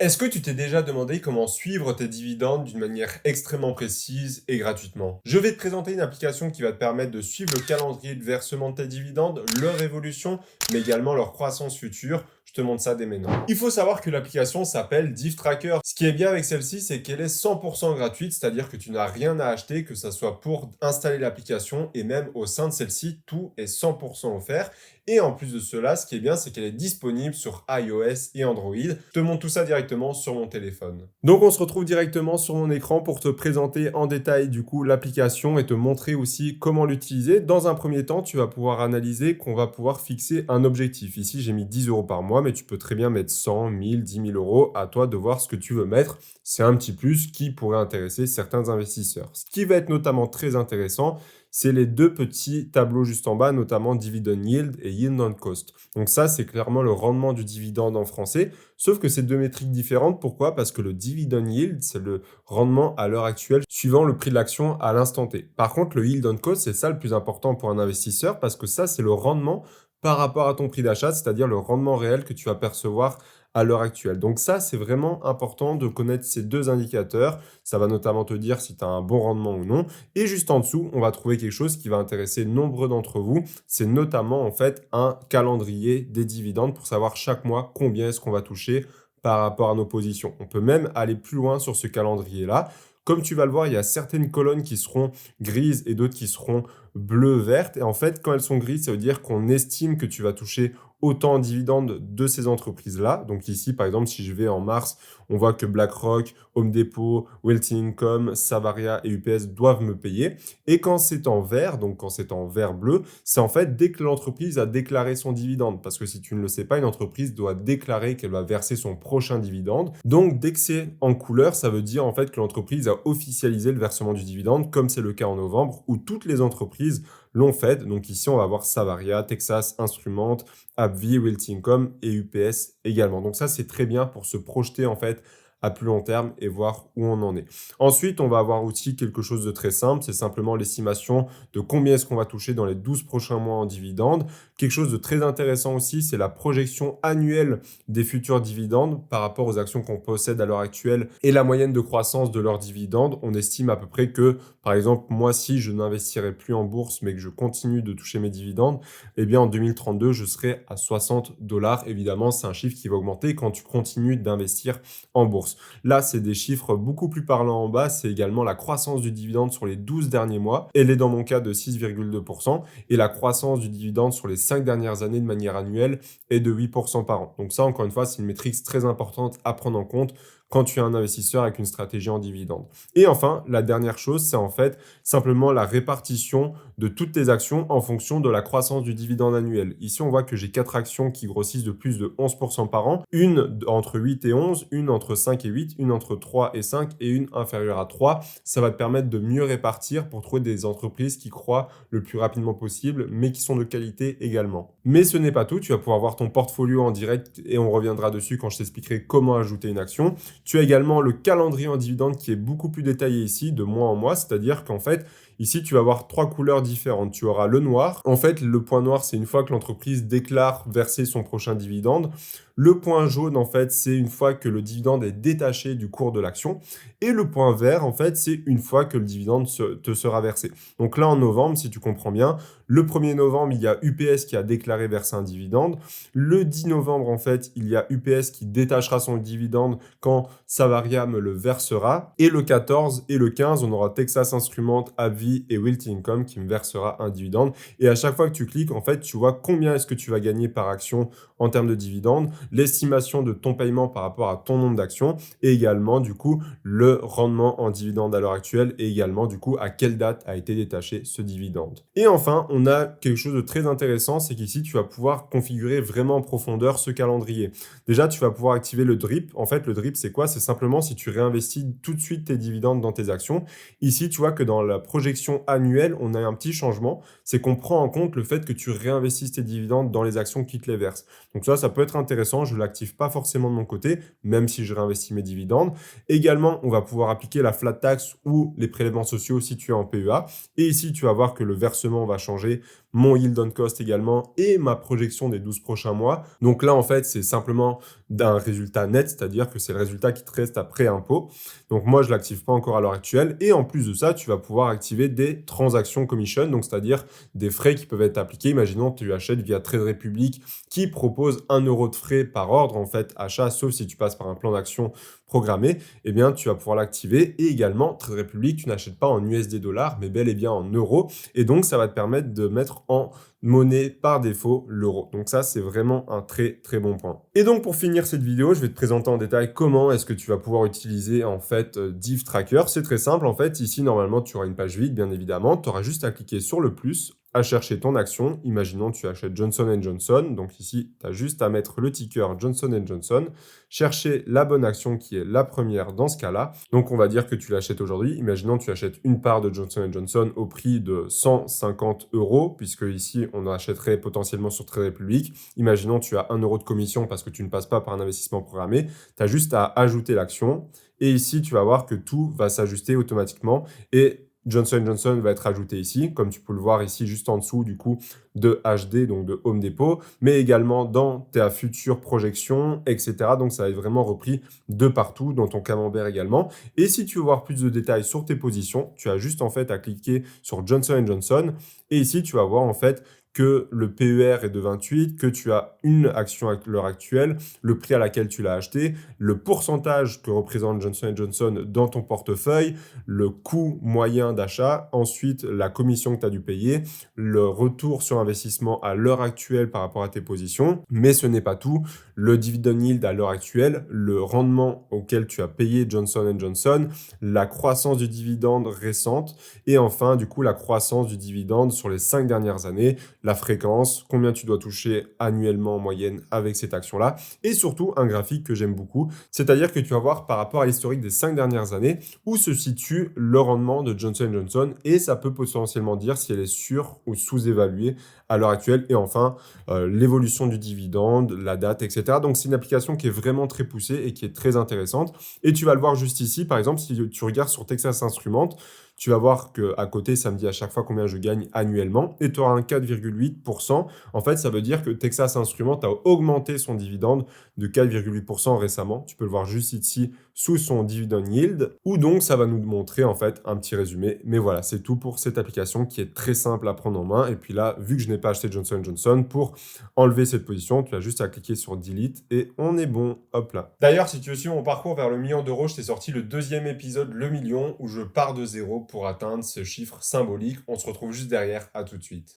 Est-ce que tu t'es déjà demandé comment suivre tes dividendes d'une manière extrêmement précise et gratuitement? Je vais te présenter une application qui va te permettre de suivre le calendrier de versement de tes dividendes, leur évolution, mais également leur croissance future. Je te montre ça dès maintenant. Il faut savoir que l'application s'appelle DivTracker. Ce qui est bien avec celle-ci, c'est qu'elle est 100% gratuite, c'est-à-dire que tu n'as rien à acheter, que ce soit pour installer l'application et même au sein de celle-ci, tout est 100% offert. Et en plus de cela, ce qui est bien, c'est qu'elle est disponible sur iOS et Android. Je te montre tout ça directement sur mon téléphone. Donc on se retrouve directement sur mon écran pour te présenter en détail du coup l'application et te montrer aussi comment l'utiliser. Dans un premier temps, tu vas pouvoir analyser qu'on va pouvoir fixer un objectif. Ici, j'ai mis 10 euros par mois, mais tu peux très bien mettre 100, 1000, 10 000 euros. À toi de voir ce que tu veux mettre. C'est un petit plus qui pourrait intéresser certains investisseurs. Ce qui va être notamment très intéressant, c'est les deux petits tableaux juste en bas, notamment Dividend Yield et Yield on Cost. Donc ça, c'est clairement le rendement du dividende en français, sauf que c'est deux métriques différentes. Pourquoi? Parce que le Dividend Yield, c'est le rendement à l'heure actuelle suivant le prix de l'action à l'instant T. Par contre, le Yield on Cost, c'est ça le plus important pour un investisseur parce que ça, c'est le rendement par rapport à ton prix d'achat, c'est-à-dire le rendement réel que tu vas percevoir à l'heure actuelle. Donc ça, c'est vraiment important de connaître ces deux indicateurs. Ça va notamment te dire si tu as un bon rendement ou non. Et juste en dessous, on va trouver quelque chose qui va intéresser nombreux d'entre vous. C'est notamment en fait un calendrier des dividendes pour savoir chaque mois combien est-ce qu'on va toucher par rapport à nos positions. On peut même aller plus loin sur ce calendrier-là. Comme tu vas le voir, il y a certaines colonnes qui seront grises et d'autres qui seront bleu-vertes. Et en fait, quand elles sont grises, ça veut dire qu'on estime que tu vas toucher autant en dividendes de ces entreprises-là. Donc ici, par exemple, si je vais en mars, on voit que BlackRock, Home Depot, Wealthy Income, Savaria et UPS doivent me payer. Et quand c'est en vert, donc quand c'est en vert bleu, c'est en fait dès que l'entreprise a déclaré son dividende. Parce que si tu ne le sais pas, une entreprise doit déclarer qu'elle va verser son prochain dividende. Donc dès que c'est en couleur, ça veut dire en fait que l'entreprise a officialisé le versement du dividende, comme c'est le cas en novembre, où toutes les entreprises l'ont fait. Donc ici, on va voir Savaria, Texas Instruments, AbbVie, Realty Income et UPS également. Donc ça, c'est très bien pour se projeter en fait à plus long terme et voir où on en est. Ensuite, on va avoir aussi quelque chose de très simple, c'est simplement l'estimation de combien est-ce qu'on va toucher dans les 12 prochains mois en dividendes. Quelque chose de très intéressant aussi, c'est la projection annuelle des futurs dividendes par rapport aux actions qu'on possède à l'heure actuelle et la moyenne de croissance de leurs dividendes. On estime à peu près que, par exemple, moi, si je n'investirais plus en bourse, mais que je continue de toucher mes dividendes, eh bien, en 2032, je serai à 60 dollars. Évidemment, c'est un chiffre qui va augmenter quand tu continues d'investir en bourse. Là, c'est des chiffres beaucoup plus parlants en bas. C'est également la croissance du dividende sur les 12 derniers mois. Elle est dans mon cas de 6,2%. Et la croissance du dividende sur les 5 dernières années de manière annuelle est de 8% par an. Donc ça, encore une fois, c'est une métrique très importante à prendre en compte quand tu es un investisseur avec une stratégie en dividende. Et enfin, la dernière chose, c'est en fait simplement la répartition de toutes tes actions en fonction de la croissance du dividende annuel. Ici, on voit que j'ai 4 actions qui grossissent de plus de 11% par an, une entre 8 et 11, une entre 5 et 8, une entre 3 et 5 et une inférieure à 3. Ça va te permettre de mieux répartir pour trouver des entreprises qui croient le plus rapidement possible, mais qui sont de qualité également. Mais ce n'est pas tout, tu vas pouvoir voir ton portfolio en direct et on reviendra dessus quand je t'expliquerai comment ajouter une action. Tu as également le calendrier en dividende qui est beaucoup plus détaillé ici, de mois en mois, c'est-à-dire qu'en fait, ici, tu vas avoir 3 couleurs différentes. Tu auras le noir. En fait, le point noir, c'est une fois que l'entreprise déclare verser son prochain dividende. Le point jaune, en fait, c'est une fois que le dividende est détaché du cours de l'action. Et le point vert, en fait, c'est une fois que le dividende te sera versé. Donc là, en novembre, si tu comprends bien, le 1er novembre, il y a UPS qui a déclaré verser un dividende. Le 10 novembre, en fait, il y a UPS qui détachera son dividende quand Savaria me le versera. Et le 14 et le 15, on aura Texas Instruments, AbbVie et Realty Income qui me versera un dividende. Et à chaque fois que tu cliques, en fait, tu vois combien est-ce que tu vas gagner par action en termes de dividendes, l'estimation de ton paiement par rapport à ton nombre d'actions et également, du coup, le rendement en dividende à l'heure actuelle et également, du coup, à quelle date a été détaché ce dividende. Et enfin, on a quelque chose de très intéressant, c'est qu'ici, tu vas pouvoir configurer vraiment en profondeur ce calendrier. Déjà, tu vas pouvoir activer le DRIP. En fait, le DRIP, c'est quoi? C'est simplement si tu réinvestis tout de suite tes dividendes dans tes actions. Ici, tu vois que dans la projection annuelle, on a un petit changement. C'est qu'on prend en compte le fait que tu réinvestisses tes dividendes dans les actions qui te les versent. Donc ça peut être intéressant. Je ne l'active pas forcément de mon côté, même si je réinvestis mes dividendes. Également, on va pouvoir appliquer la flat tax ou les prélèvements sociaux si tu es en PEA. Et ici, tu vas voir que le versement va changer mon yield on cost également et ma projection des 12 prochains mois. Donc là, en fait, c'est simplement d'un résultat net, c'est-à-dire que c'est le résultat qui te reste après impôt. Donc moi, je ne l'active pas encore à l'heure actuelle. Et en plus de ça, tu vas pouvoir activer des transactions commission, donc c'est-à-dire des frais qui peuvent être appliqués. Imaginons que tu achètes via Trade Republic qui propose 1 euro de frais par ordre, en fait, achat, sauf si tu passes par un plan d'action programmé, eh bien, tu vas pouvoir l'activer. Et également, Trade Republic, tu n'achètes pas en USD dollars, mais bel et bien en euros. Et donc, ça va te permettre de mettre en monnaie par défaut l'euro. Donc ça, c'est vraiment un très très bon point. Et donc pour finir cette vidéo, je vais te présenter en détail comment est-ce que tu vas pouvoir utiliser en fait Div Tracker. C'est très simple en fait. Ici, normalement, tu auras une page vide, bien évidemment. Tu auras juste à cliquer sur le plus, à chercher ton action. Imaginons tu achètes Johnson & Johnson. Donc ici, tu as juste à mettre le ticker Johnson & Johnson, chercher la bonne action qui est la première dans ce cas-là. Donc on va dire que tu l'achètes aujourd'hui. Imaginons tu achètes une part de Johnson & Johnson au prix de 150 euros, puisque ici on achèterait potentiellement sur Trade Republic. Imaginons tu as 1 euro de commission parce que tu ne passes pas par un investissement programmé. Tu as juste à ajouter l'action. Et ici, tu vas voir que tout va s'ajuster automatiquement. Et Johnson & Johnson va être ajouté ici, comme tu peux le voir ici juste en dessous du coup de HD, donc de Home Depot, mais également dans ta future projection, etc. Donc ça va être vraiment repris de partout, dans ton camembert également. Et si tu veux voir plus de détails sur tes positions, tu as juste en fait à cliquer sur Johnson & Johnson. Et ici, tu vas voir en fait que le PER est de 28, que tu as une action à l'heure actuelle, le prix à laquelle tu l'as acheté, le pourcentage que représente Johnson & Johnson dans ton portefeuille, le coût moyen d'achat, ensuite la commission que tu as dû payer, le retour sur investissement à l'heure actuelle par rapport à tes positions. Mais ce n'est pas tout. Le dividend yield à l'heure actuelle, le rendement auquel tu as payé Johnson & Johnson, la croissance du dividende récente et enfin, du coup, la croissance du dividende sur les 5 dernières années, la fréquence, combien tu dois toucher annuellement en moyenne avec cette action-là et surtout un graphique que j'aime beaucoup, c'est-à-dire que tu vas voir par rapport à l'historique des 5 dernières années où se situe le rendement de Johnson & Johnson et ça peut potentiellement dire si elle est sur ou sous-évaluée à l'heure actuelle. Et enfin, l'évolution du dividende, la date, etc. Donc, c'est une application qui est vraiment très poussée et qui est très intéressante. Et tu vas le voir juste ici, par exemple, si tu regardes sur Texas Instruments, tu vas voir qu'à côté, ça me dit à chaque fois combien je gagne annuellement et tu auras un 4,8%. En fait, ça veut dire que Texas Instruments a augmenté son dividende de 4,8% récemment. Tu peux le voir juste ici sous son dividend yield, ou donc ça va nous montrer en fait un petit résumé. Mais voilà, c'est tout pour cette application qui est très simple à prendre en main. Et puis là, vu que je n'ai pas acheté Johnson & Johnson, pour enlever cette position, tu as juste à cliquer sur Delete et on est bon. Hop là. D'ailleurs, si tu veux suivre mon parcours vers le million d'euros, je t'ai sorti le deuxième épisode, le million, où je pars de zéro pour atteindre ce chiffre symbolique. On se retrouve juste derrière. À tout de suite.